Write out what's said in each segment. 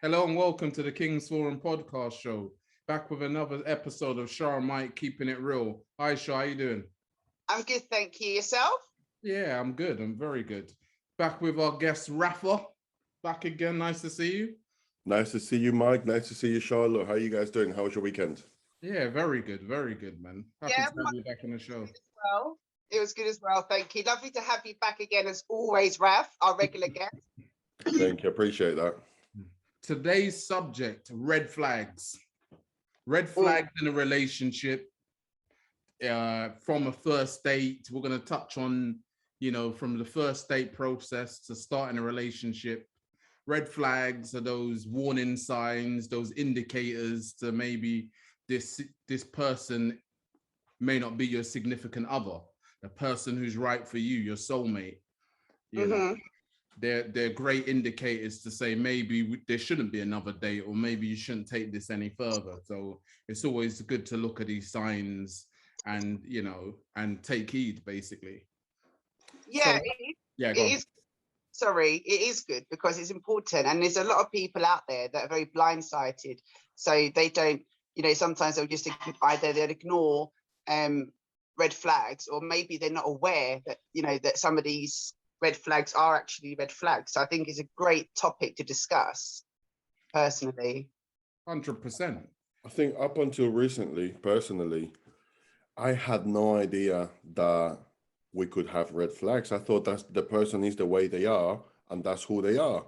Hello and welcome to the King's Forum podcast show. Back with another episode of Char and Mike Keeping It Real. Hi, Char, how you doing? I'm good, thank you. Yourself? Yeah, I'm good. I'm very good. Back with our guest Rafa. Back again. Nice to see you. Nice to see you, Mike. Nice to see you, Charlotte. How are you guys doing? How was your weekend? Yeah, very good. Very good, man. Happy Yeah, to have you back on the show. well. It was good as well, thank you. Lovely to have you back again as always, Raf, our regular guest. Thank you. Appreciate that. Today's subject, red flags. Red flags in a relationship. From a first date, we're going to touch on, from the first date process to starting a relationship. Red flags are those warning signs, those indicators to maybe this person may not be your significant other, the person who's right for you, your soulmate. You know, they're great indicators to say maybe there shouldn't be another date, or maybe you shouldn't take this any further. So it's always good to look at these signs and and take heed, basically. Yeah, So, yeah, it go on. is. Sorry, it is good because it's important, and there's a lot of people out there that are very blindsided, so they don't. Sometimes they'll just either they'll ignore red flags, or maybe they're not aware that that some of these red flags are actually red flags. So I think it's a great topic to discuss, personally. 100%. I think up until recently, personally, I had no idea that we could have red flags. I thought that the person is the way they are and that's who they are.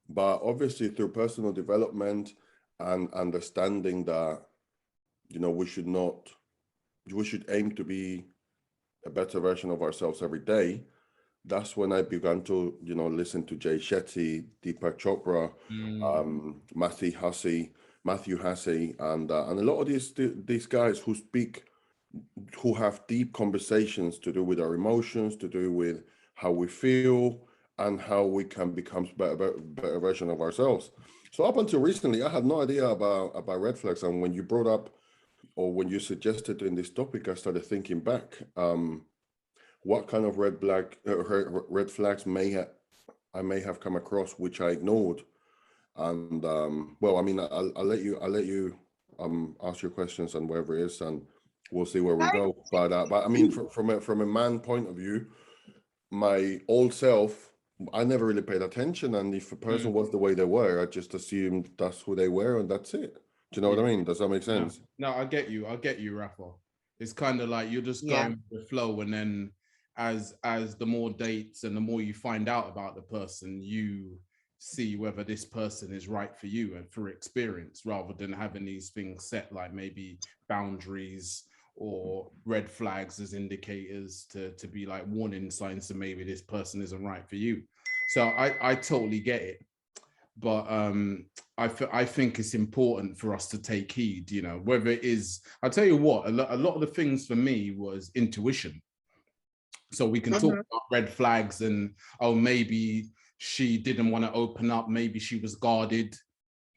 But obviously through personal development and understanding that, we should aim to be a better version of ourselves every day. That's when I began to, listen to Jay Shetty, Deepak Chopra, Matthew Hussey, and a lot of these guys who have deep conversations to do with our emotions, to do with how we feel, and how we can become better version of ourselves. So up until recently, I had no idea about red flags. And when you brought up, or when you suggested in this topic, I started thinking back. What kind of red flags I may have come across which I ignored, and well, I mean, I'll let you ask your questions and whatever it is, and we'll see where we go. But I mean, from a man point of view, my old self, I never really paid attention, and if a person was the way they were, I just assumed that's who they were, and that's it. Do you know what I mean? Does that make sense? No, I get you, Rafa. It's kind of like you're just going with the flow, and then as the more dates and the more you find out about the person, you see whether this person is right for you and for experience, rather than having these things set like maybe boundaries or red flags as indicators to be like warning signs that maybe this person isn't right for you. So I totally get it. But I think it's important for us to take heed, whether it is, I'll tell you what, a lot of the things for me was intuition. So we can talk about red flags and, oh, maybe she didn't want to open up. Maybe she was guarded.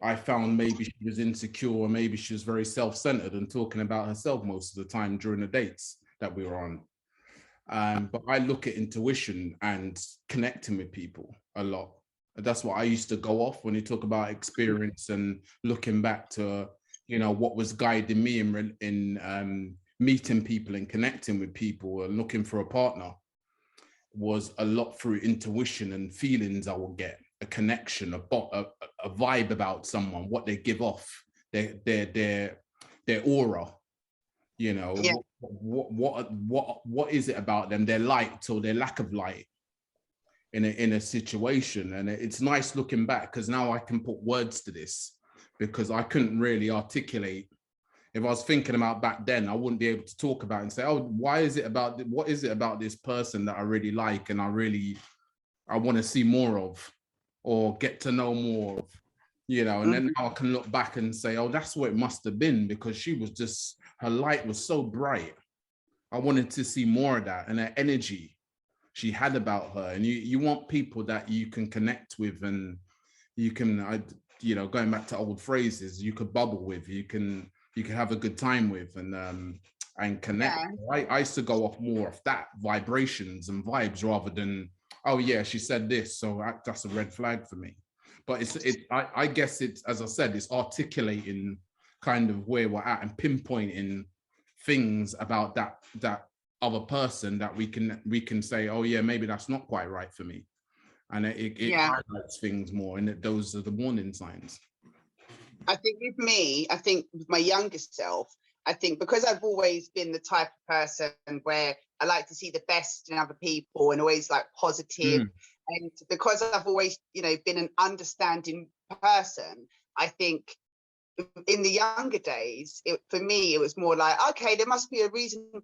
I found maybe she was insecure. Maybe she was very self-centered and talking about herself most of the time during the dates that we were on. But I look at intuition and connecting with people a lot. That's what I used to go off when you talk about experience and looking back to, what was guiding me in meeting people and connecting with people and looking for a partner was a lot through intuition and feelings I will get, a connection, a vibe about someone, what they give off, their aura, what is it about them, their light or their lack of light in a situation. And it's nice looking back because now I can put words to this, because I couldn't really articulate. If I was thinking about back then, I wouldn't be able to talk about it and say, oh, what is it about this person that I really like and I want to see more of or get to know more of, and then now I can look back and say, oh, that's what it must have been, because her light was so bright. I wanted to see more of that, and her energy she had about her. And you want people that you can connect with, and you can, going back to old phrases, you could bubble with, you can have a good time with, and connect. I used to go off more of that vibrations and vibes rather than, oh yeah, she said this, so that's a red flag for me. but I guess it's, as I said, it's articulating kind of where we're at and pinpointing things about that other person that we can say, oh yeah, maybe that's not quite right for me, and it highlights things more, and those are the warning signs. I think with me, I think with my younger self, I think because I've always been the type of person where I like to see the best in other people and always like positive, and because I've always, been an understanding person, I think in the younger days, for me, it was more like, okay, there must be a reasonable,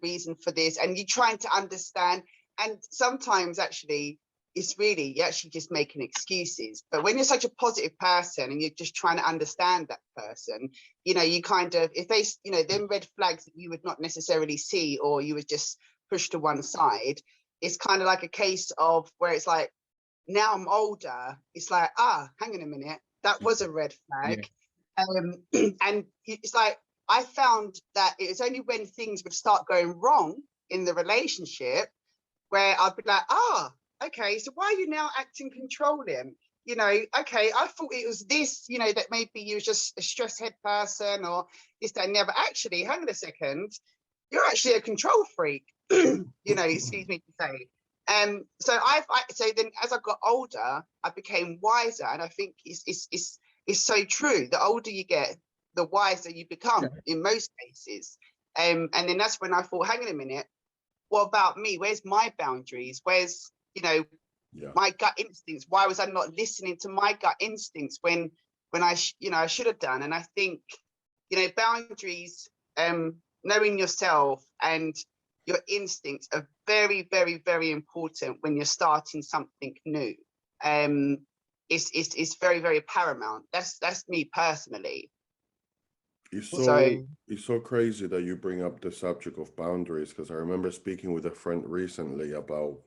reason for this, and you're trying to understand. And sometimes actually, you're actually just making excuses. But when you're such a positive person and you're just trying to understand that person, you kind of, if they, them red flags that you would not necessarily see, or you would just push to one side, it's kind of like a case of where it's like, now I'm older, it's like, hang on a minute, that was a red flag. Yeah. And it's like, I found that it was only when things would start going wrong in the relationship where I'd be like, okay, so why are you now acting controlling? Okay, I thought it was this, that maybe you were just a stress head person or this, that, and the other. Actually, hang on a second, you're actually a control freak, excuse me to say. So then as I got older, I became wiser. And I think it's so true. The older you get, the wiser you become in most cases. And then that's when I thought, hang on a minute, what about me? Where's my boundaries? Where's, my gut instincts? Why was I not listening to my gut instincts when I should have done? And I think, boundaries, knowing yourself and your instincts are very, very, very important when you're starting something new. It's very, very paramount. That's me personally. It's so crazy that you bring up the subject of boundaries, because I remember speaking with a friend recently about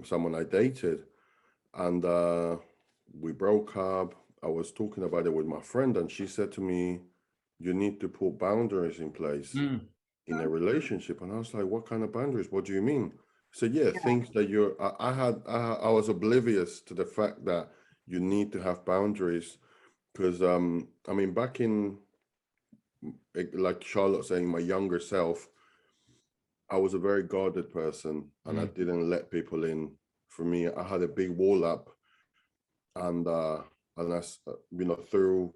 someone I dated, and we broke up. I was talking about it with my friend, and she said to me, you need to put boundaries in place in a relationship. And I was like, what kind of boundaries? What do you mean? So things that I was oblivious to the fact that you need to have boundaries, because back in, like Charlotte saying, my younger self, I was a very guarded person, and I didn't let people in. For me, I had a big wall up, and as through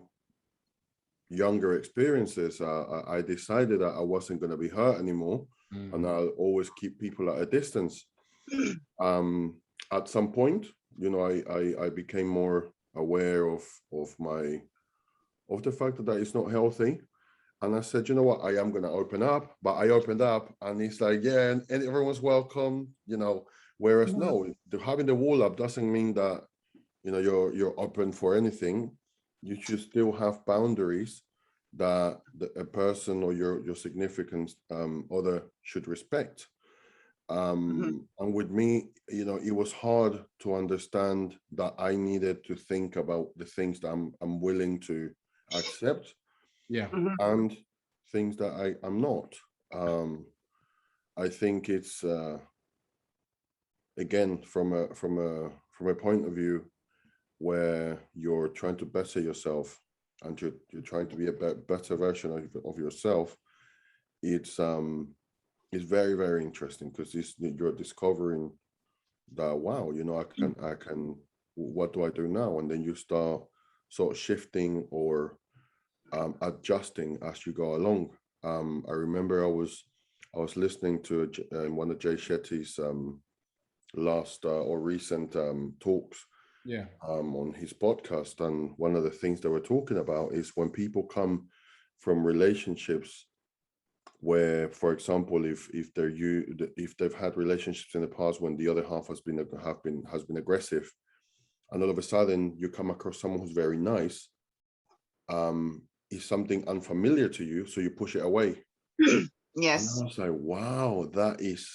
younger experiences, I decided that I wasn't going to be hurt anymore, and I'll always keep people at a distance. At some point, I became more aware of the fact that it's not healthy. And I said, you know what, I am going to open up. But I opened up, and it's like, and everyone's welcome, whereas no, having the wall up doesn't mean that, you're open for anything. You should still have boundaries that a person or your significant other should respect. And with me, it was hard to understand that I needed to think about the things that I'm willing to accept. And things that I'm not. I think it's again from a point of view where you're trying to better yourself and you're trying to be a better version of yourself. It's very, very interesting, because you're discovering that, wow, I can. What do I do now? And then you start sort of shifting or adjusting as you go along. I remember I was listening to one of Jay Shetty's last or recent talks on his podcast, and one of the things they were talking about is when people come from relationships where, for example, if they've had relationships in the past when the other half has been aggressive, and all of a sudden you come across someone who's very nice, is something unfamiliar to you, so you push it away. Yes. And I was like, wow, that is,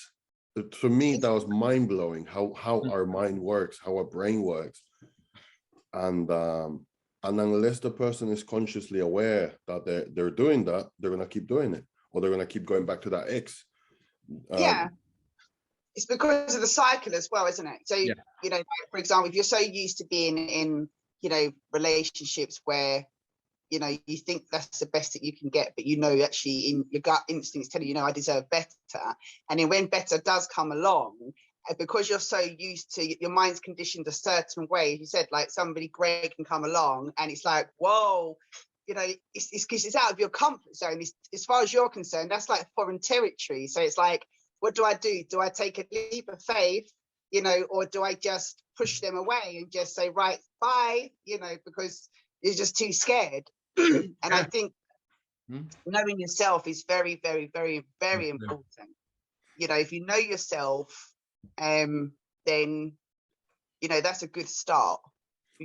for me, that was mind-blowing, how our mind works, how our brain works. And unless the person is consciously aware that they're doing that, they're going to keep doing it, or they're going to keep going back to that ex. it's because of the cycle as well, isn't it? So, Yeah. you know, like, for example, if you're so used to being in, you know, relationships where, you know, you think that's the best that you can get, but you know, actually in your gut instincts telling you, I deserve better. And then when better does come along, because you're so used to, your mind's conditioned a certain way, you said, like somebody great can come along and it's like, whoa, you know, it's because it's out of your comfort zone. As far as you're concerned, that's like foreign territory. So it's like, what do I do? Do I take a leap of faith, you know, or do I just push them away and just say, right, bye, you know, because you're just too scared. And I think knowing yourself is very, very, very, very important. You know, if you know yourself, then, you know, that's a good start.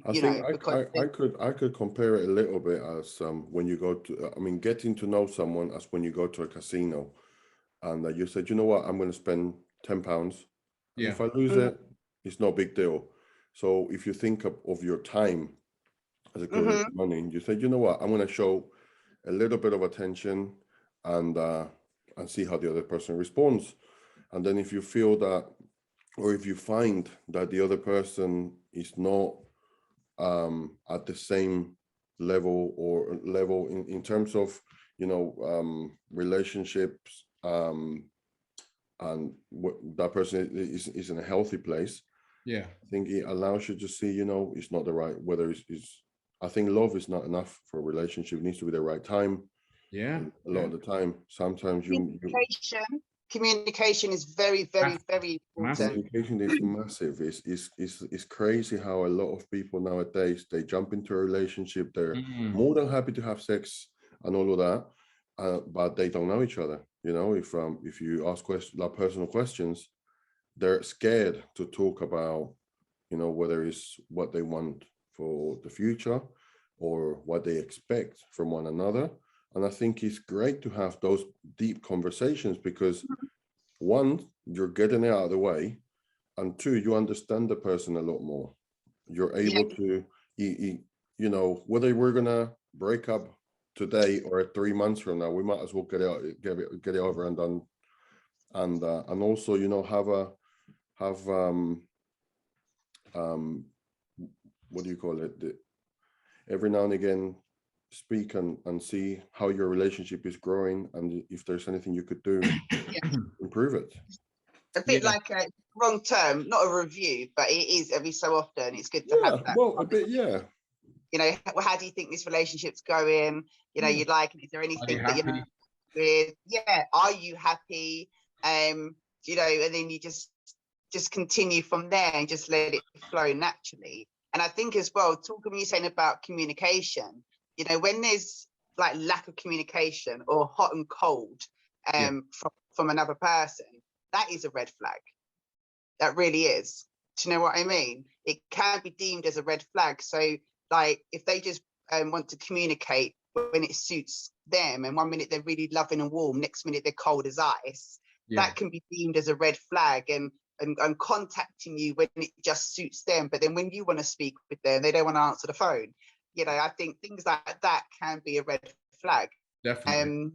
I think I could compare it a little bit as when you go to, I mean, getting to know someone as when you go to a casino and you said, you know what, I'm going to spend £10. Yeah. If I lose it, it's no big deal. So if you think of your time as equivalent to money, you say, you know what, I'm going to show a little bit of attention and see how the other person responds. And then if you feel that, or if you find that the other person is not at the same level in terms of, you know, relationships, and that person is in a healthy place. Yeah, I think it allows you to see, you know, it's not the right, whether it's I think love is not enough for a relationship. It needs to be the right time. Yeah, a lot of the time. Sometimes communication is very, very, very important. Communication is massive. It's crazy how a lot of people nowadays, they jump into a relationship. They're more than happy to have sex and all of that, but they don't know each other. You know, if you ask like personal questions, they're scared to talk about, you know, whether it's what they want for the future or what they expect from one another. And I think it's great to have those deep conversations because one, you're getting it out of the way, and two, you understand the person a lot more. You're able to, you know, whether we're gonna break up today or 3 months from now, we might as well get it over and done. And also, you know, have what do you call it? Every now and again, speak and see how your relationship is growing and if there's anything you could do improve it. A bit like a wrong term, not a review, but it is every so often. It's good to have that. Well, a bit, you know, how do you think this relationship's going? You know, you'd like, is there anything that you're happy with? Yeah, are you happy? You know, and then you just continue from there and just let it flow naturally. And I think as well, talking you're saying about communication, you know, when there's like lack of communication or hot and cold from another person, that is a red flag. That really is. Do you know what I mean? It can be deemed as a red flag. So like if they just want to communicate when it suits them and 1 minute they're really loving and warm, next minute they're cold as ice, that can be deemed as a red flag and contacting you when it just suits them. But then when you want to speak with them, they don't want to answer the phone. You know, I think things like that can be a red flag. Definitely.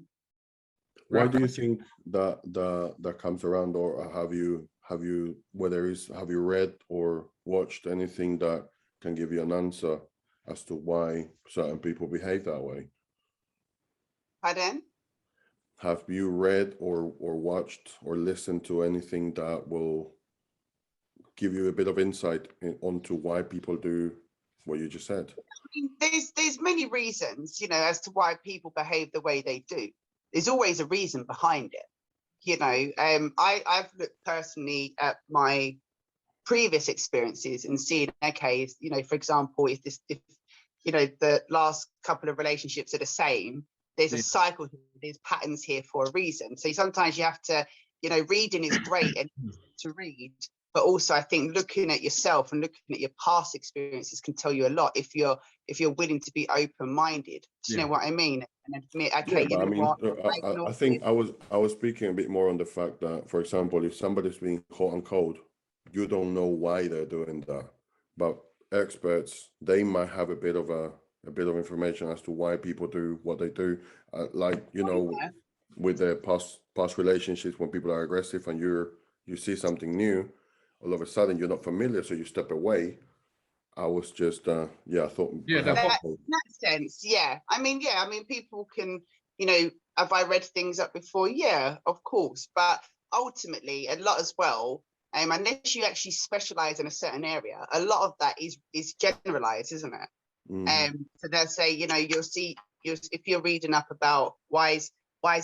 Why do you think that comes around, or have you have you read or watched anything that can give you an answer as to why certain people behave that way? Pardon? Have you read or watched or listened to anything that will give you a bit of insight onto why people do what you just said? I mean, there's many reasons, you know, as to why people behave the way they do. There's always a reason behind it. You know, I've looked personally at my previous experiences and seen, okay, you know, for example, if you know, the last couple of relationships are the same, there's a cycle, there's patterns here for a reason. So sometimes you have to, you know, reading is great and to read, but also I think looking at yourself and looking at your past experiences can tell you a lot if you're willing to be open-minded. Do you know what I mean? And admit, okay, you know what? I think I was speaking a bit more on the fact that, for example, if somebody's being hot and cold, you don't know why they're doing that, but experts, they might have a bit of information as to why people do what they do, like, you know, with their past relationships, when people are aggressive and you're you see something new, all of a sudden you're not familiar, so you step away. I was just, I thought Yeah, perhaps. In that sense, yeah. I mean, people can, have I read things up before? Yeah, of course. But ultimately, a lot as well, unless you actually specialize in a certain area, a lot of that is generalized, isn't it? So they'll say, you'll see, if you're reading up about why is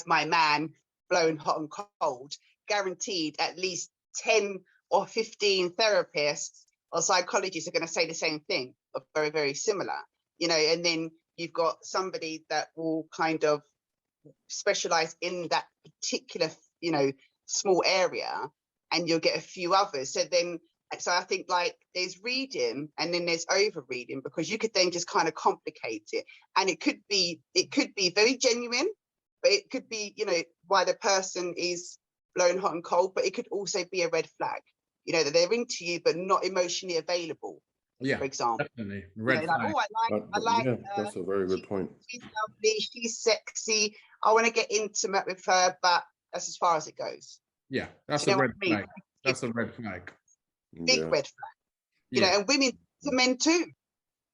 my man blowing hot and cold, guaranteed at least 10 or 15 therapists or psychologists are going to say the same thing, or very, very similar, and then you've got somebody that will kind of specialize in that particular, small area, and you'll get a few others. So I think, like, there's reading and then there's over reading, because you could then just kind of complicate it, and it could be very genuine, but it could be, why the person is blowing hot and cold, but it could also be a red flag, that they're into you but not emotionally available. Yeah, for example, definitely red like, flag. I like Yeah, her. that's a very good point. She's lovely, she's sexy, I want to get intimate with her, but that's as far as it goes. Yeah, that's Do you a know red what I mean? flag. That's a red flag. Big Yeah. red flag. Yeah. And women to men too.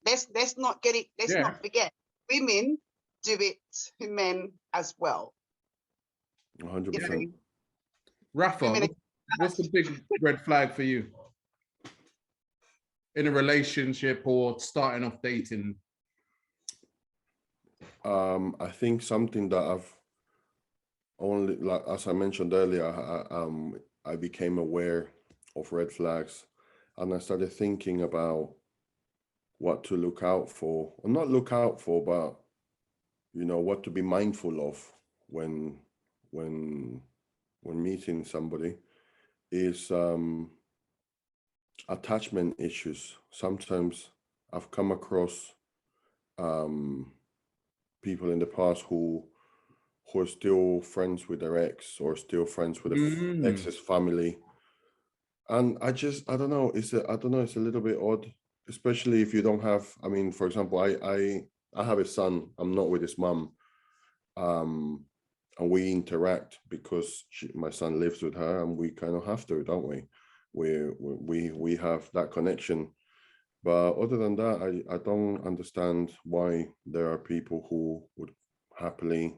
Let's not get it. Let's not forget, women do it to men as well. 100%. Rafa, Women what's the big red flag for you in a relationship or starting off dating? I think something that I've only, like, as I mentioned earlier, I became aware of red flags, and I started thinking about what to look out for, or not look out for, but what to be mindful of when meeting somebody, is attachment issues. Sometimes I've come across people in the past who are still friends with their ex, or still friends with the ex's family, and I don't know. It's a little bit odd, especially if you don't have. I mean, for example, I have a son. I'm not with his mum, and we interact because my son lives with her, and we kind of have to, don't we? We have that connection. But other than that, I don't understand why there are people who would happily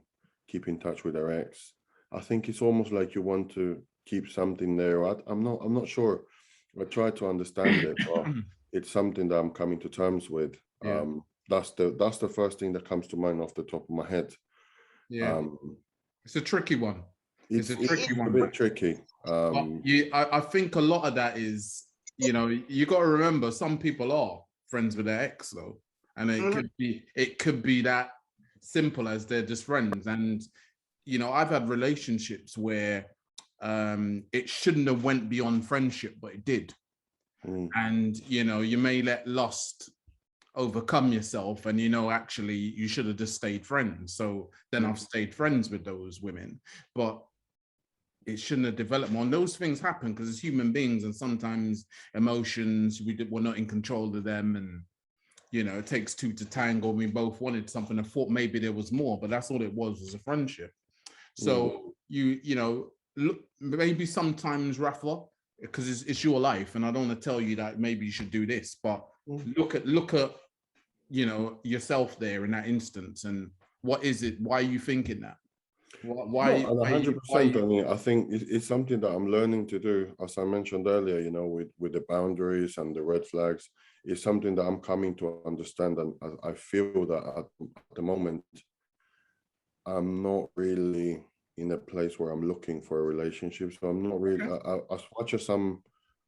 keep in touch with their ex. I think it's almost like you want to keep something there. I'm not sure. I try to understand it, but it's something that I'm coming to terms with. Yeah. That's the first thing that comes to mind off the top of my head. Yeah. It's a tricky one. It's a tricky one. A bit tricky. I think a lot of that is, you got to remember, some people are friends with their ex though, and it could be that simple as they're just friends. And I've had relationships where it shouldn't have went beyond friendship, but it did. And you may let lust overcome yourself, and actually you should have just stayed friends. So then I've stayed friends with those women, but it shouldn't have developed more. And those things happen because it's human beings, and sometimes emotions, we're not in control of them, and it takes two to tango. We both wanted something and thought maybe there was more, but that's all it was a friendship. So look, maybe sometimes, Rafa, because it's your life, and I don't want to tell you that maybe you should do this, but look at yourself there in that instance, and what is it? Why are you thinking that? Why? 100%. I mean, I think it's something that I'm learning to do. As I mentioned earlier, with the boundaries and the red flags, it's something that I'm coming to understand. And I feel that at the moment, I'm not really in a place where I'm looking for a relationship. So I'm not really, as much as I'm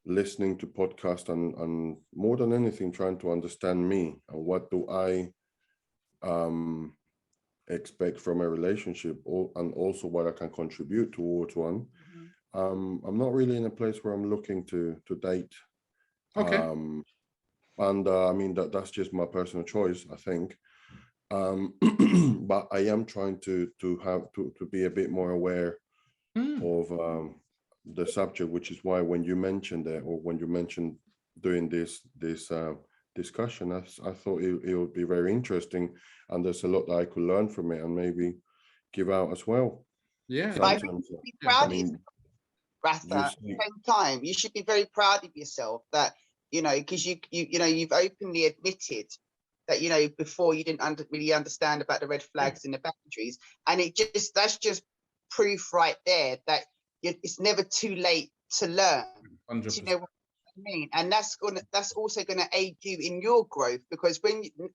listening to podcasts and more than anything, trying to understand me and what do I expect from a relationship, and also what I can contribute towards one. I'm not really in a place where I'm looking to date. And I mean that's just my personal choice, I think. But I am trying to be a bit more aware of the subject, which is why when you mentioned it, or when you mentioned doing this discussion, I thought it would be very interesting, and there's a lot that I could learn from it and maybe give out as well. Yeah, be proud of yourself. Rafa. At the same time, you should be very proud of yourself that, you know, because you've openly admitted that, you know, before you didn't really understand about the red flags and the boundaries, and that's just proof right there that it's never too late to learn. 100%. You know what I mean? And that's also gonna aid you in your growth, because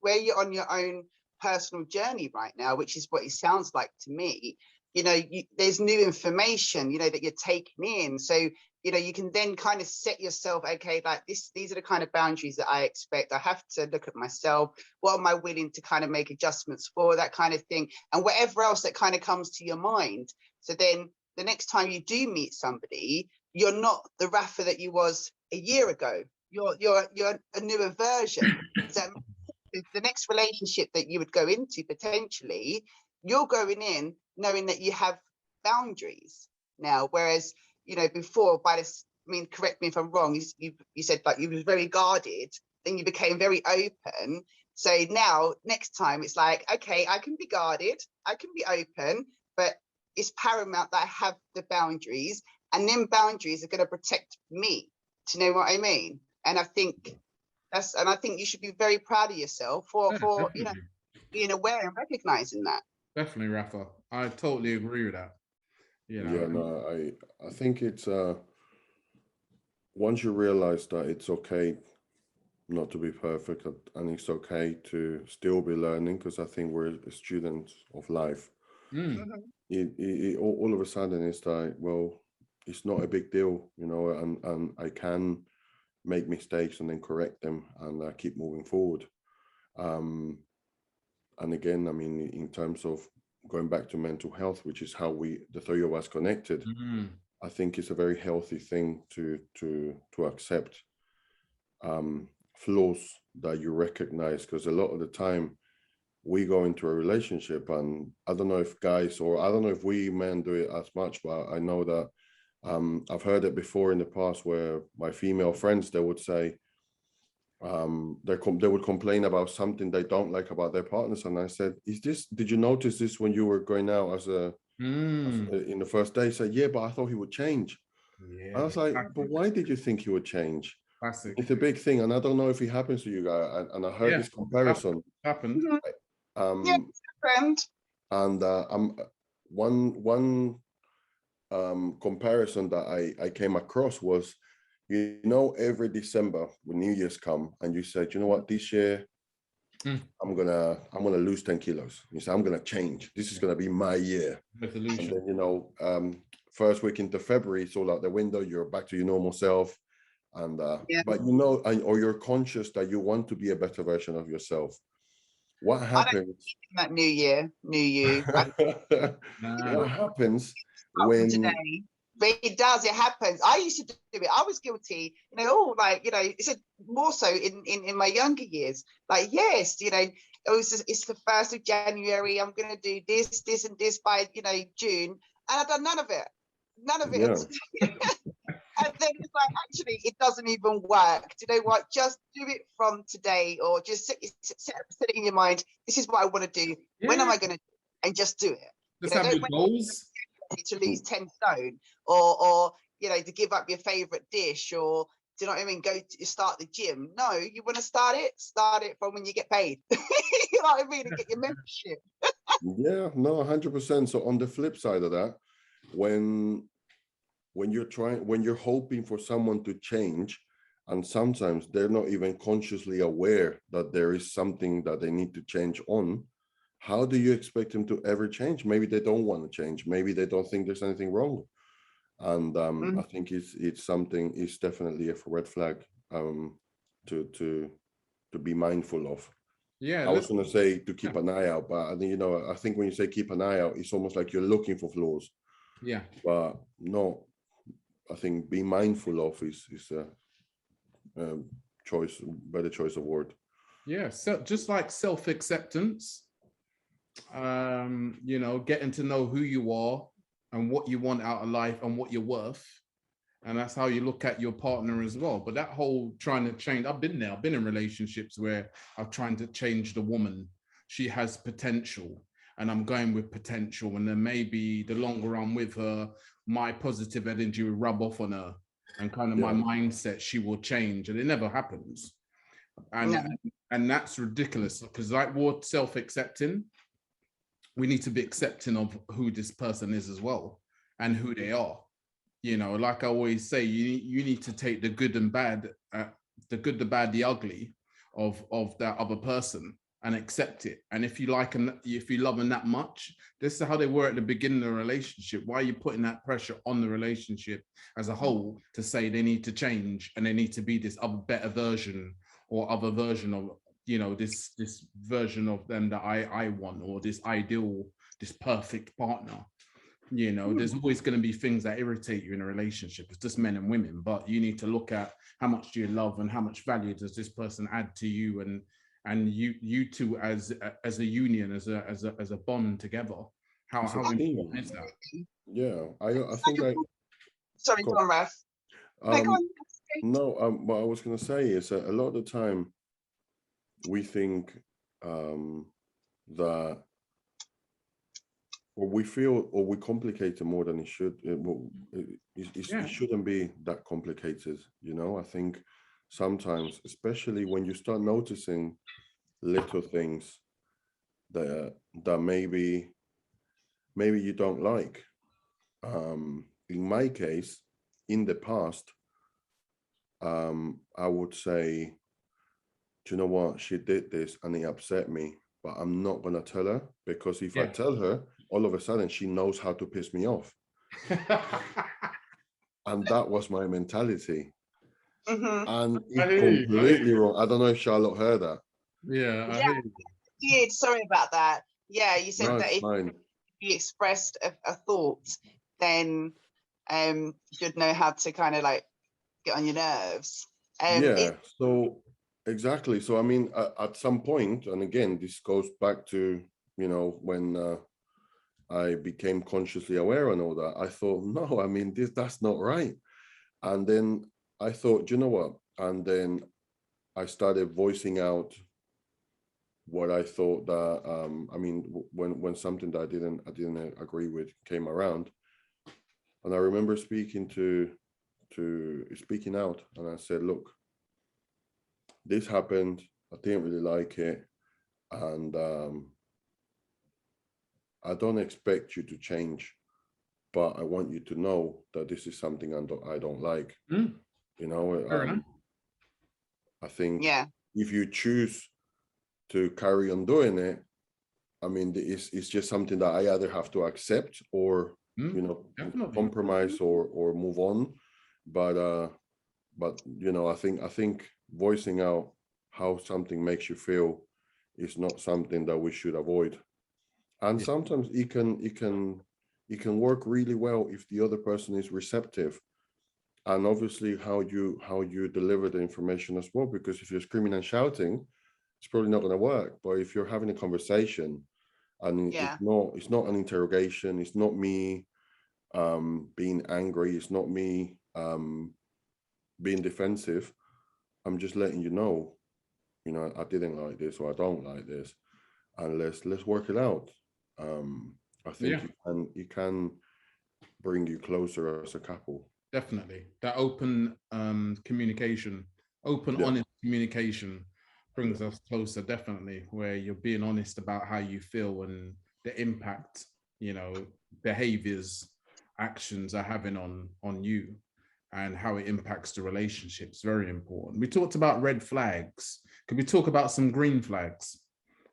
where you're on your own personal journey right now, which is what it sounds like to me, you know, there's new information, you know, that you're taking in. So, you know, you can then kind of set yourself, okay, like these are the kind of boundaries that I expect. I have to look at myself. What am I willing to kind of make adjustments for, that kind of thing, and whatever else that kind of comes to your mind. So then the next time you do meet somebody, you're not the Rafa that you was a year ago. You're a newer version. So the next relationship that you would go into, potentially, you're going in knowing that you have boundaries now, whereas, you know, before, by this, I mean, correct me if I'm wrong, you said like you was very guarded, then you became very open. So now next time it's like, okay, I can be guarded, I can be open, but it's paramount that I have the boundaries, and then boundaries are going to protect me. Do you know what I mean? And I think you should be very proud of yourself for you know, being aware and recognizing that. Definitely, Rafa. I totally agree with that. You know, Yeah, no, I think it's once you realize that it's okay not to be perfect, and it's okay to still be learning, because I think we're students of life. All of a sudden it's like, well, it's not a big deal, you know, and I can make mistakes and then correct them and keep moving forward. And again, I mean, in terms of going back to mental health, which is how the three of us connected, I think it's a very healthy thing to accept flaws that you recognize, because a lot of the time we go into a relationship, and I don't know if guys, or I don't know if we men do it as much, but I know that I've heard it before in the past where my female friends, they would say they would complain about something they don't like about their partners, and I said, did you notice this when you were going out as in the first day? He said, yeah, but I thought he would change. I was like, but why did you think he would change? Classic. It's a big thing, and I don't know if it happens to you guys. And I heard this comparison. Happened. Yeah, friend. And one comparison that I came across was, you know, every December when New Year's come, and you said, you know what, this year I'm gonna lose 10 kilos. You say, I'm gonna change. This is gonna be my year. Resolution. And then, you know, first week into February, it's all out the window. You're back to your normal self. And but you know, or you're conscious that you want to be a better version of yourself. What happens? That new year, new you. What happens when today? But it does. It happens. I used to do it. I was guilty. You know, like, you know, it's more so in my younger years. Like, yes, you know, it's the 1st of January. I'm gonna do this, this, and this by, you know, June, and I've done none of it. None of it. Yeah. And then it's like, actually, it doesn't even work. Do you know what? Just do it from today, or just set it in your mind. This is what I want to do. Yeah. When am I going to do it? And just do it. Just have your goals. To lose 10 stone, or you know, to give up your favorite dish, or do you know what I mean? Start the gym. No, you want to start it from when you get paid. You know what I mean? And get your membership. Yeah, no, 100%. So on the flip side of that, when you're hoping for someone to change, and sometimes they're not even consciously aware that there is something that they need to change on, how do you expect them to ever change? Maybe they don't want to change. Maybe they don't think there's anything wrong. And I think it's definitely a red flag to be mindful of. Yeah, I was going to say to keep an eye out, but I think, you know, I think when you say keep an eye out, it's almost like you're looking for flaws. Yeah, but no, I think be mindful of is a better choice of word. Yeah, so just like self-acceptance, you know, getting to know who you are and what you want out of life and what you're worth. And that's how you look at your partner as well. But that whole trying to change, I've been in relationships where I'm trying to change the woman. She has potential. and I'm going with potential, and then maybe the longer I'm with her, my positive energy will rub off on her, and kind of my mindset, she will change, and it never happens. And that's ridiculous, because like we're self-accepting, we need to be accepting of who this person is as well, and who they are. You know, like I always say, you need to take the good and bad, the good, the bad, the ugly of that other person, and accept it. And if you like them, if you love them that much, this is how they were at the beginning of the relationship. Why are you putting that pressure on the relationship as a whole to say they need to change and they need to be this other better version, or other version of, you know, this version of them that I want, or this ideal, this perfect partner? You know, there's always going to be things that irritate you in a relationship. It's just men and women, but you need to look at how much do you love and how much value does this person add to you, and you two as a union, as a bond together. How important is that? Yeah, I think I. Sorry, go on, Raf. No, what I was going to say is that a lot of the time we think that, or we feel, or we complicate it more than it should. It shouldn't be that complicated, you know. I think sometimes, especially when you start noticing little things that maybe you don't like. In my case, in the past, I would say, do you know what, she did this and it upset me, but I'm not gonna tell her, because if I tell her, all of a sudden she knows how to piss me off. And that was my mentality. And it's completely wrong. I don't know if Charlotte heard that. I did. Sorry about that. Yeah, you said that if you expressed a thought, then you should know how to kind of like get on your nerves. So exactly. So I mean, at some point, and again, this goes back to, you know, when I became consciously aware and all that, I thought, no, I mean, that's not right. And then I thought, do you know what? And then I started voicing out what I thought that, I mean, when something that I didn't agree with came around, and I remember speaking out, and I said, look, this happened. I didn't really like it, and I don't expect you to change, but I want you to know that this is something I don't like. You know, I think if you choose to carry on doing it, I mean, it's just something that I either have to accept or, you know, compromise or move on. But you know, I think voicing out how something makes you feel is not something that we should avoid. And sometimes it can work really well if the other person is receptive, and obviously how you deliver the information as well. Because if you're screaming and shouting, it's probably not going to work. But if you're having a conversation, and it's not an interrogation, it's not me being angry, it's not me being defensive. I'm just letting you know, I didn't like this, or I don't like this, and let's work it out. I think it can bring you closer as a couple. Definitely. That open communication, honest communication brings us closer, definitely, where you're being honest about how you feel and the impact, you know, behaviors, actions are having on you, and how it impacts the relationship. It's very important. We talked about red flags. Could we talk about some green flags?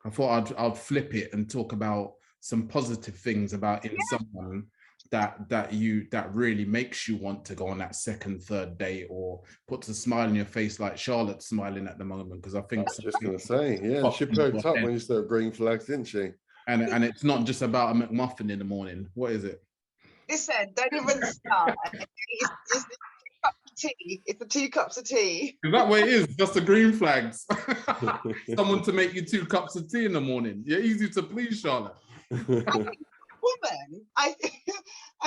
I thought I'd flip it and talk about some positive things about in someone that really makes you want to go on that second, third date, or puts a smile on your face like Charlotte's smiling at the moment. Because I think I was just gonna say, she perked up when you said green flags, didn't she? And it's not just about a McMuffin in the morning. What is it? Listen, don't even start. It's the 2 cups of tea. It's the 2 cups of tea. Is that what it is? Just the green flags. Someone to make you 2 cups of tea in the morning. You're easy to please, Charlotte. Woman, I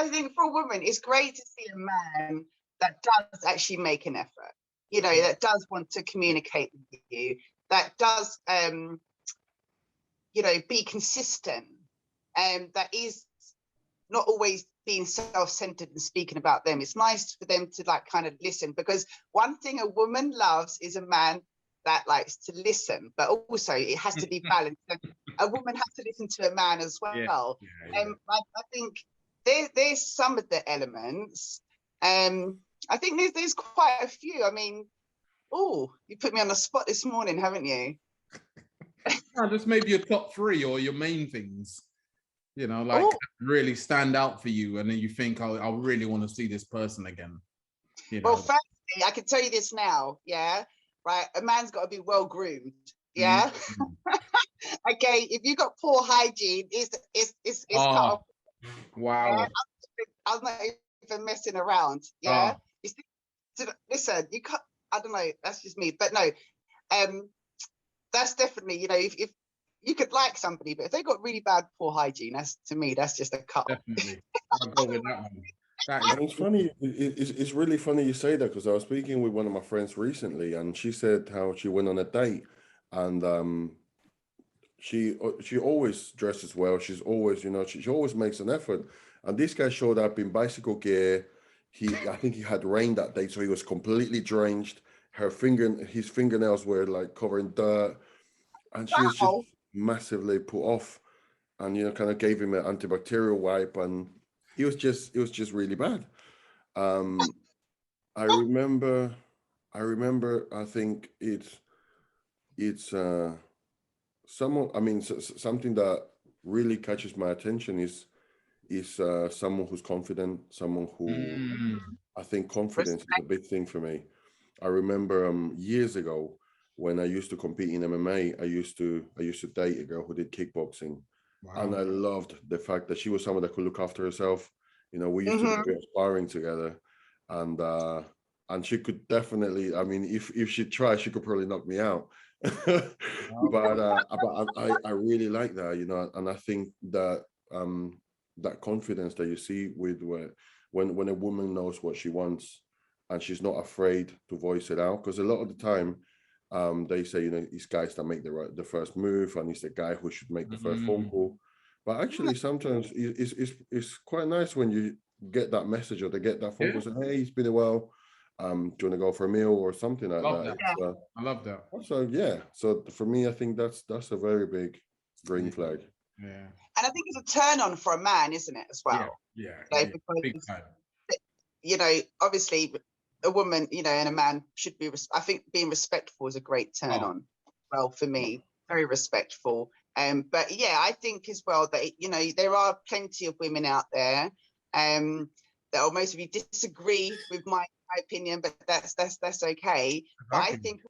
think for a woman, it's great to see a man that does actually make an effort. You know, that does want to communicate with you. That does, you know, be consistent. that is not always being self-centered and speaking about them. It's nice for them to like kind of listen, because one thing a woman loves is a man that likes to listen, but also it has to be balanced. A woman has to listen to a man as well. I think there's some of the elements. I think there's quite a few. I mean, oh, you put me on the spot this morning, haven't you? Just maybe your top 3 or your main things, you know, like really stand out for you, and then you think, I really want to see this person again. You know? Well, firstly, I can tell you this now, yeah, right? A man's got to be well groomed, yeah. Okay, if you got poor hygiene, it's cut off. Wow. Yeah? I'm not even messing around, yeah. Listen, you can't. I don't know. That's just me, but no. That's definitely, you know, if you could like somebody, but if they got really bad poor hygiene, that's, to me, that's just a cut. Definitely, I'll go with that one. And it's funny. It's really funny you say that, because I was speaking with one of my friends recently, and she said how she went on a date, and she always dresses well. She's always, you know, she always makes an effort. And this guy showed up in bicycle gear. I think he had rain that day, so he was completely drenched. His fingernails were like covered in dirt, and she was just massively put off. And, you know, kind of gave him an antibacterial wipe, and it was just really bad. I remember. I think it's someone. I mean, something that really catches my attention is someone who's confident, someone who I think confidence is a big thing for me. I remember years ago when I used to compete in MMA, I used to date a girl who did kickboxing. Wow. And I loved the fact that she was someone that could look after herself. You know, we used to do a bit of sparring together, and she could definitely. I mean, if she tried, she could probably knock me out. But I really like that, you know, and I think that that confidence that you see with when a woman knows what she wants and she's not afraid to voice it out, because a lot of the time they say, you know, these guys that make the first move, and he's the guy who should make the first phone call. But actually, sometimes it's quite nice when you get that message, or they get that phone call saying, "Hey, it's been a while. Do you want to go for a meal or something like that?" I love that. So yeah, so for me, I think that's a very big green flag. Yeah, and I think it's a turn on for a man, isn't it, as well? Yeah. Because, big time. You know, obviously, a woman, you know, and a man should be. I think being respectful is a great turn on. Well, for me, very respectful. But yeah, I think as well that, you know, there are plenty of women out there that will most of you disagree with my opinion, but that's okay. But I think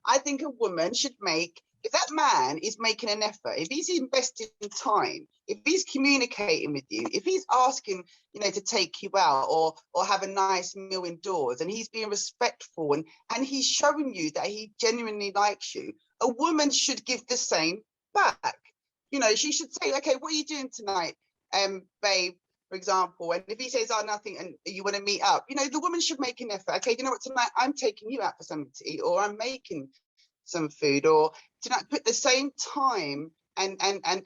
I think a woman should make, if that man is making an effort, if he's investing time, if he's communicating with you, if he's asking, you know, to take you out or have a nice meal indoors, and he's being respectful and he's showing you that he genuinely likes you, a woman should give the same back. You know, she should say, okay, what are you doing tonight, babe, for example? And if he says, oh, nothing, and you want to meet up, you know, the woman should make an effort. Okay, you know what, tonight I'm taking you out for something to eat, or I'm making some food, or to not put the same time and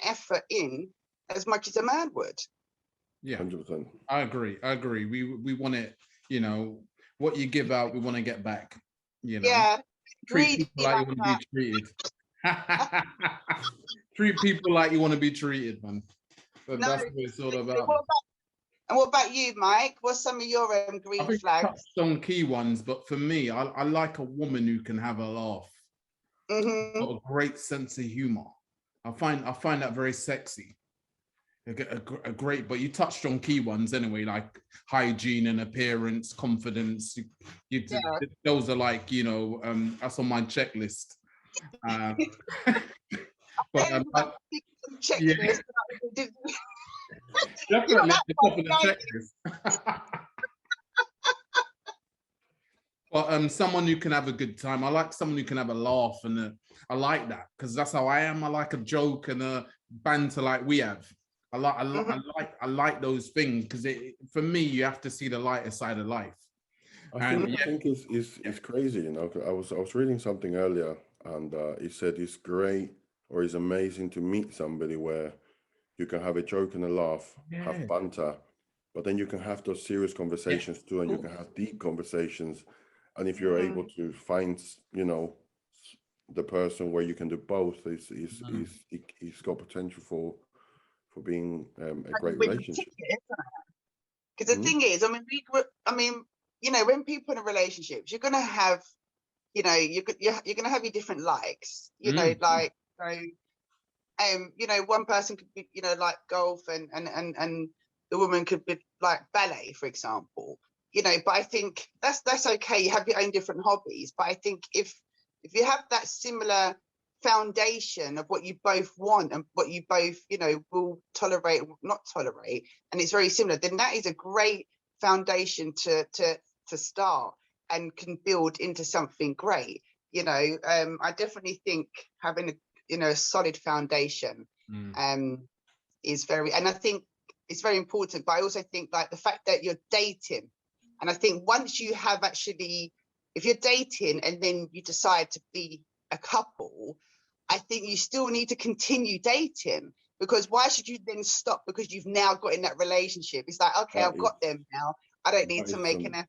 effort in as much as a man would. Yeah, 100%. I agree. We want it, you know, what you give out, we want to get back. You know, yeah, treat people like you want to be treated. Treat people like you want to be treated, man. But that's what it's all about. What about you, Mike? What's some of your green flags? Touched on key ones, but for me, I like a woman who can have a laugh. Got a great sense of humor. I find that very sexy. A great, but you touched on key ones anyway, like hygiene and appearance, confidence. Those are like, you know, that's on my checklist. But checklist. Definitely at the top of the checklist. But someone who can have a good time. I like someone who can have a laugh, and I like that because that's how I am. I like a joke and a banter like we have. I like those things because for me, you have to see the lighter side of life. I think it's crazy, you know. I was reading something earlier, and it said it's great or it's amazing to meet somebody where you can have a joke and a laugh, have banter, but then you can have those serious conversations too, and you can have deep conversations. And if you're able to find, you know, the person where you can do both, it's got potential for being a great relationship. Because the thing is, you know, when people in relationships, you're gonna have, you know, you're gonna have your different likes, you know, like so. You know, one person could be, you know, like golf, and the woman could be like ballet, for example. You know, but I think that's okay. You have your own different hobbies, but I think if you have that similar foundation of what you both want and what you both, you know, will tolerate or not tolerate, and it's very similar, then that is a great foundation to start and can build into something great. You know, I definitely think having a, you know, a solid foundation is very, and I think it's very important. But I also think like the fact that you're dating, and I think once you have actually, if you're dating and then you decide to be a couple, I think you still need to continue dating, because why should you then stop because you've now got in that relationship? It's like, okay, I've got them now, I don't need to make an effort.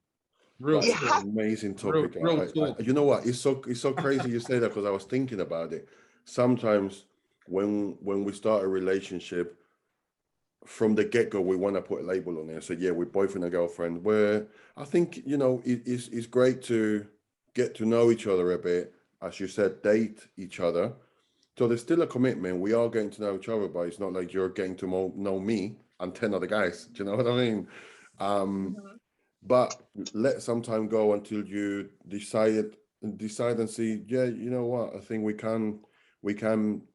That's an amazing topic. You know what? It's so crazy you say that, because I was thinking about it. Sometimes when we start a relationship, from the get-go, we want to put a label on it. So yeah, we're boyfriend and girlfriend. Where I think, you know, it's great to get to know each other a bit, as you said, date each other. So there's still a commitment. We are getting to know each other, but it's not like you're getting to know me and 10 other guys. Do you know what I mean? But let some time go until you decide and see, yeah, you know what, I think we can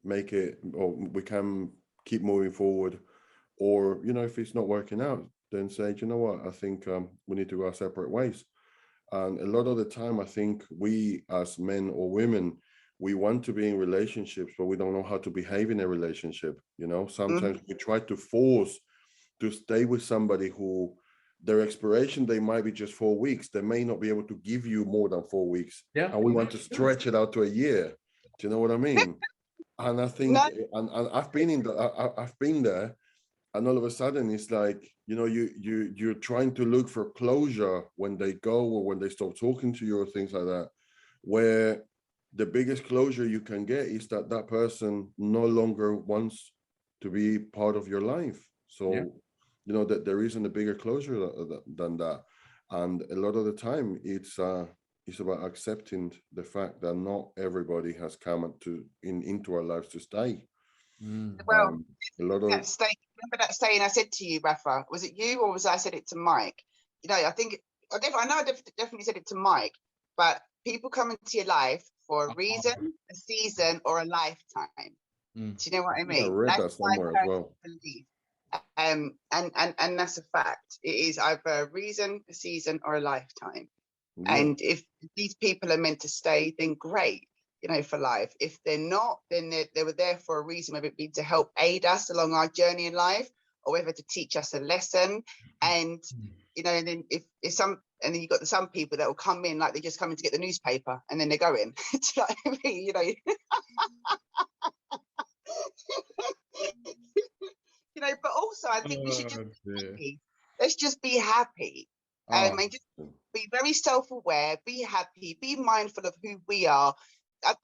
make it, or we can keep moving forward. Or, you know, if it's not working out, then say, you know what, I think we need to go our separate ways. And a lot of the time, I think we as men or women, we want to be in relationships, but we don't know how to behave in a relationship. You know, sometimes we try to force to stay with somebody who their expiration day might be just 4 weeks. They may not be able to give you more than 4 weeks. Yeah. And we want to stretch it out to a year. Do you know what I mean? And I think, and I've been I've been there, and all of a sudden it's like, you know, you're trying to look for closure when they go, or when they stop talking to you, or things like that, where the biggest closure you can get is that that person no longer wants to be part of your life. So you know that there isn't a bigger closure than that. And a lot of the time it's about accepting the fact that not everybody has come into our lives to stay. Well, a lot of remember that saying I said to you, Rafa? Was it you, or was I said it to Mike? You know, I think I definitely said it to Mike. But people come into your life for a reason, a season, or a lifetime. Do you know what I mean? I read that somewhere as well. Belief. And that's a fact. It is either a reason, a season, or a lifetime. Yeah. And if these people are meant to stay, then great, you know, for life. If they're not, then they were there for a reason, whether it be to help aid us along our journey in life, or whether to teach us a lesson. And you know, and then if and then you've got some people that will come in like they're just coming to get the newspaper, and then they're going. Do you know what I mean? You know. You know, but also I think we should just be happy. Let's just be happy. And just be very self-aware, be happy, be mindful of who we are.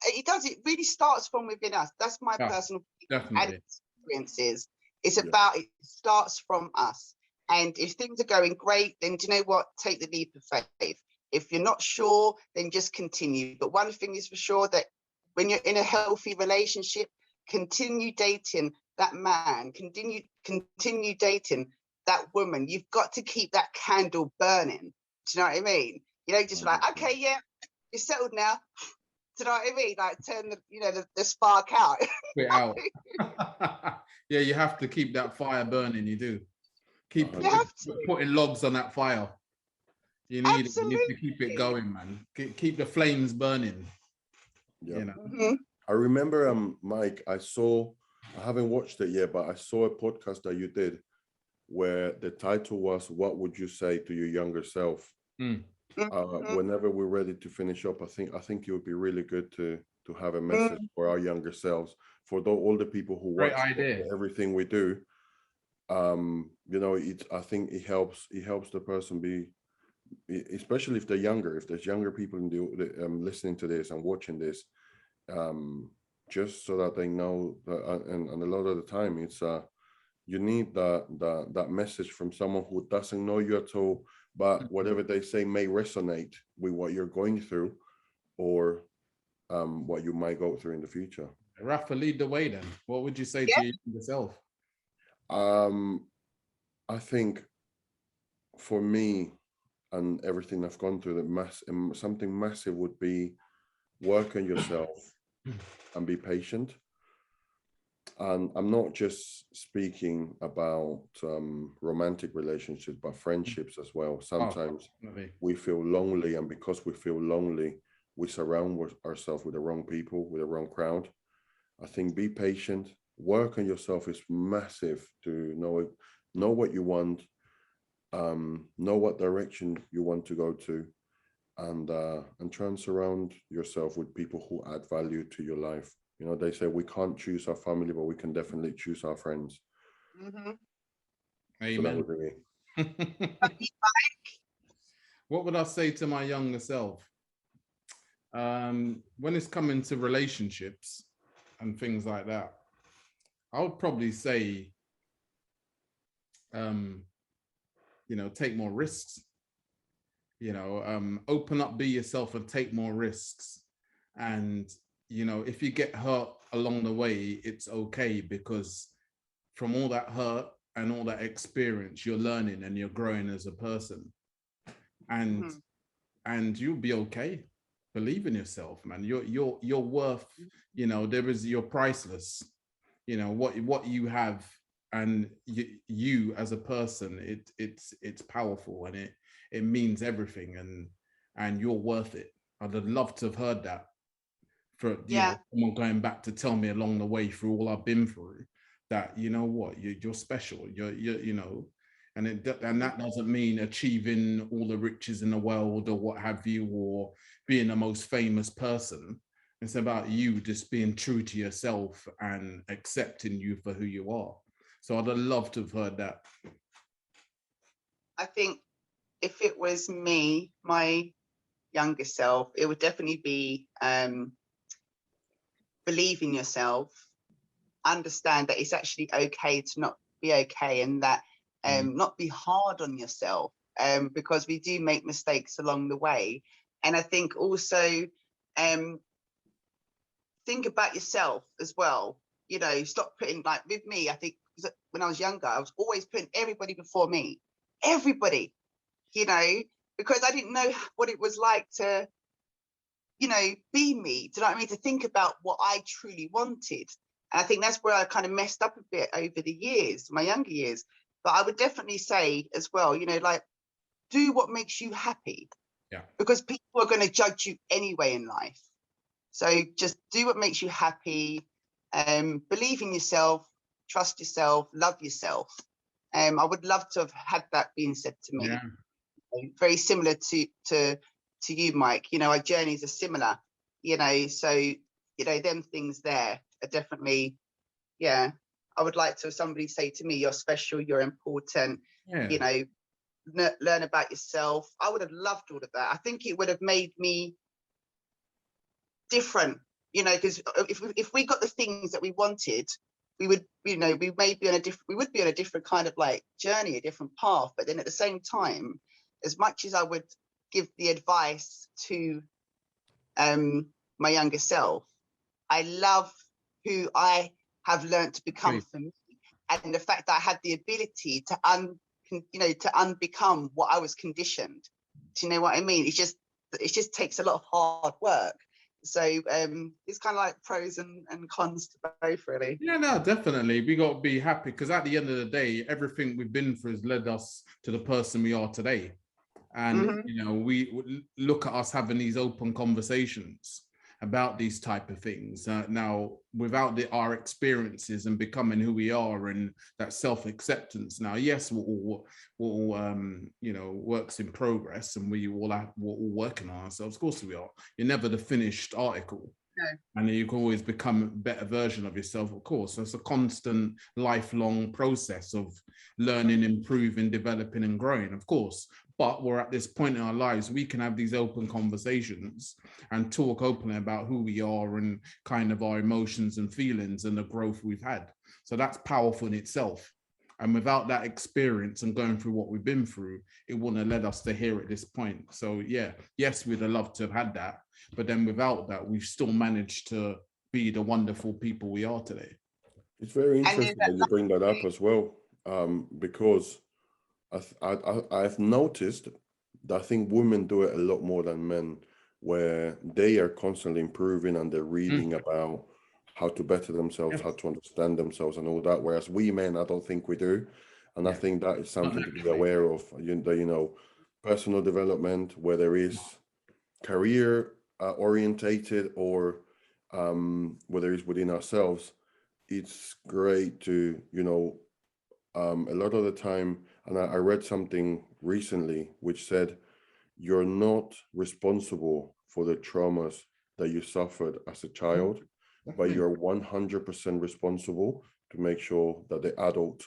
It really starts from within us. That's my personal and experiences. It's about, it starts from us. And if things are going great, then do you know what? Take the leap of faith. If you're not sure, then just continue. But one thing is for sure, that when you're in a healthy relationship, continue dating that man, continue dating that woman. You've got to keep that candle burning. Do you know what I mean? You know, just like, okay, yeah, you're settled now. Do you know what I mean? Like turn the spark out. Out. Yeah, you have to keep that fire burning. You do. Keep putting logs on that fire. You need to keep it going, man. Keep the flames burning. Yeah. You know? I remember, Mike, I haven't watched it yet, but I saw a podcast that you did where the title was, "What would you say to your younger self?" Whenever we're ready to finish up, I think it would be really good to have a message for our younger selves, for all the people who Great watch idea. everything we do. You know, I think it helps the person be, especially if they're younger, if there's younger people in the listening to this and watching this, just so that they know that, and a lot of the time it's you need that message from someone who doesn't know you at all, but whatever they say may resonate with what you're going through, or what you might go through in the future. Rafa, lead the way then. What would you say to yourself? I think for me and everything I've gone through, something massive would be work on yourself and be patient. And I'm not just speaking about romantic relationships, but friendships as well. Sometimes we feel lonely, and because we feel lonely, we surround ourselves with the wrong people, with the wrong crowd. I think be patient, work on yourself is massive, to know what you want, know what direction you want to go to, and try and surround yourself with people who add value to your life. You know, they say we can't choose our family, but we can definitely choose our friends. Mm-hmm. Amen. So that would be me. What would I say to my younger self? When it's coming to relationships and things like that, I would probably say, you know, take more risks. You know, open up, be yourself, and take more risks. And you know, if you get hurt along the way, it's okay, because from all that hurt and all that experience, you're learning and you're growing as a person. And and you'll be okay. Believe in yourself, man. You're worth, you know, you're priceless. You know what you have, and you as a person, it's powerful, and it means everything, and you're worth it. I'd love to have heard that for know, someone going back to tell me along the way through all I've been through, that you know what, you're special. You're you know, and that doesn't mean achieving all the riches in the world or what have you, or being the most famous person. It's about you just being true to yourself and accepting you for who you are. So I'd love to have heard that. I think if it was me, my younger self, it would definitely be believe in yourself, understand that it's actually okay to not be okay, and that not be hard on yourself, because we do make mistakes along the way. And I think also think about yourself as well. You know, stop putting, like with me, I think when I was younger, I was always putting everybody before me. Everybody, you know, because I didn't know what it was like to, you know, be me. Do you know what I mean? To think about what I truly wanted. And I think that's where I kind of messed up a bit over the years, my younger years. But I would definitely say as well, you know, like, do what makes you happy. Yeah. Because people are going to judge you anyway in life. So just do what makes you happy. Believe in yourself, trust yourself, love yourself. I would love to have had that being said to me. Yeah. Very similar to you, Mike. You know, our journeys are similar. You know, so you know, them things there are definitely, yeah. I would like to have somebody say to me, "You're special. You're important." Yeah. You know, learn about yourself. I would have loved all of that. I think it would have made me different. You know, because if we got the things that we wanted, we would, you know, we would be on a different kind of like journey, a different path. But then at the same time, as much as I would give the advice to my younger self, I love who I have learned to become for me, and the fact that I had the ability to unbecome what I was conditioned. Do you know what I mean? It just takes a lot of hard work. So it's kind of like pros and cons to both, really. Yeah, no, definitely. We got to be happy, because at the end of the day, everything we've been through has led us to the person we are today. And, you know, we look at us having these open conversations about these type of things. Now, without our experiences and becoming who we are, and that self-acceptance. Now, yes, we're all you know, works in progress, and we're all working on ourselves. Of course we are. You're never the finished article. and you can always become a better version of yourself, of course. So it's a constant lifelong process of learning, improving, developing and growing, of course. But we're at this point in our lives, we can have these open conversations and talk openly about who we are and kind of our emotions and feelings and the growth we've had. So that's powerful in itself. And without that experience and going through what we've been through, it wouldn't have led us to here at this point. So yeah, yes, we'd have loved to have had that. But then without that, we've still managed to be the wonderful people we are today. It's very interesting that you bring that up as well, because I've noticed that I think women do it a lot more than men, where they are constantly improving and they're reading about how to better themselves, how to understand themselves and all that. Whereas we men, I don't think we do. And I think that is something to be aware of, you know, personal development, whether it's career orientated or whether it's within ourselves. It's great to, you know, a lot of the time, and I read something recently which said, you're not responsible for the traumas that you suffered as a child, but you're 100% responsible to make sure that the adult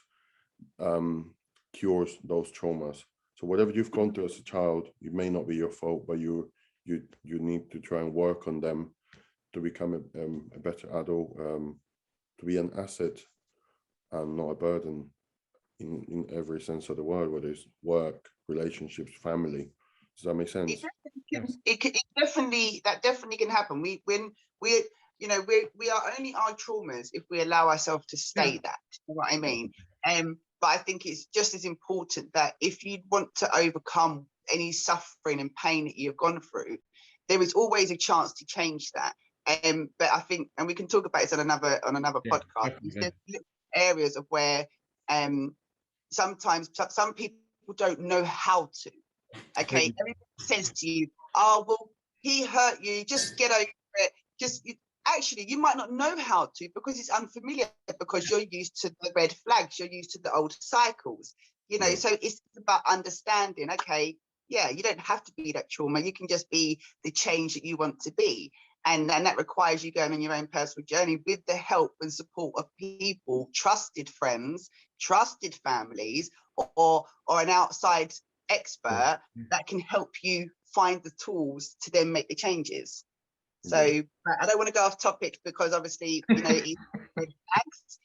cures those traumas. So whatever you've gone through as a child, it may not be your fault, but you need to try and work on them to become a better adult, to be an asset and not a burden in every sense of the word, whether it's work, relationships, family. Does that make sense? It definitely can happen. We are only our traumas if we allow ourselves to stay that. You know what I mean? But I think it's just as important that if you want to overcome any suffering and pain that you've gone through, there is always a chance to change that. But I think, and we can talk about this on another podcast. There's areas of where sometimes some people don't know how to. Okay, everybody says to you, "Oh, well, he hurt you. Just get over it." Actually, you might not know how to because it's unfamiliar, because you're used to the red flags, you're used to the old cycles. You know, so it's about understanding. Okay, yeah, you don't have to be that trauma. You can just be the change that you want to be. And that requires you going on your own personal journey with the help and support of people, trusted friends, trusted families, or an outside expert that can help you find the tools to then make the changes. So I don't want to go off topic because obviously, you know,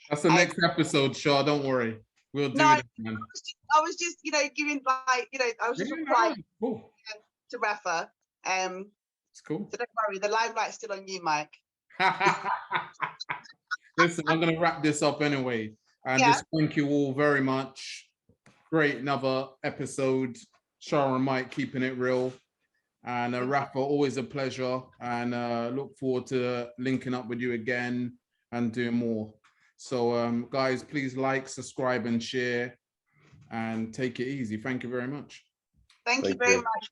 that's the next episode, Char. Don't worry. We'll do it. Man. I was just, you know, giving like, you know, I was just replying to Rafa. It's cool. So don't worry, the limelight's still on you, Mike. Listen, I'm going to wrap this up anyway. And just thank you all very much. Great, another episode. Char and Mike keeping it real. And Rafa, always a pleasure. And look forward to linking up with you again and doing more. So, guys, please like, subscribe, and share. And take it easy. Thank you very much. Thank you very much.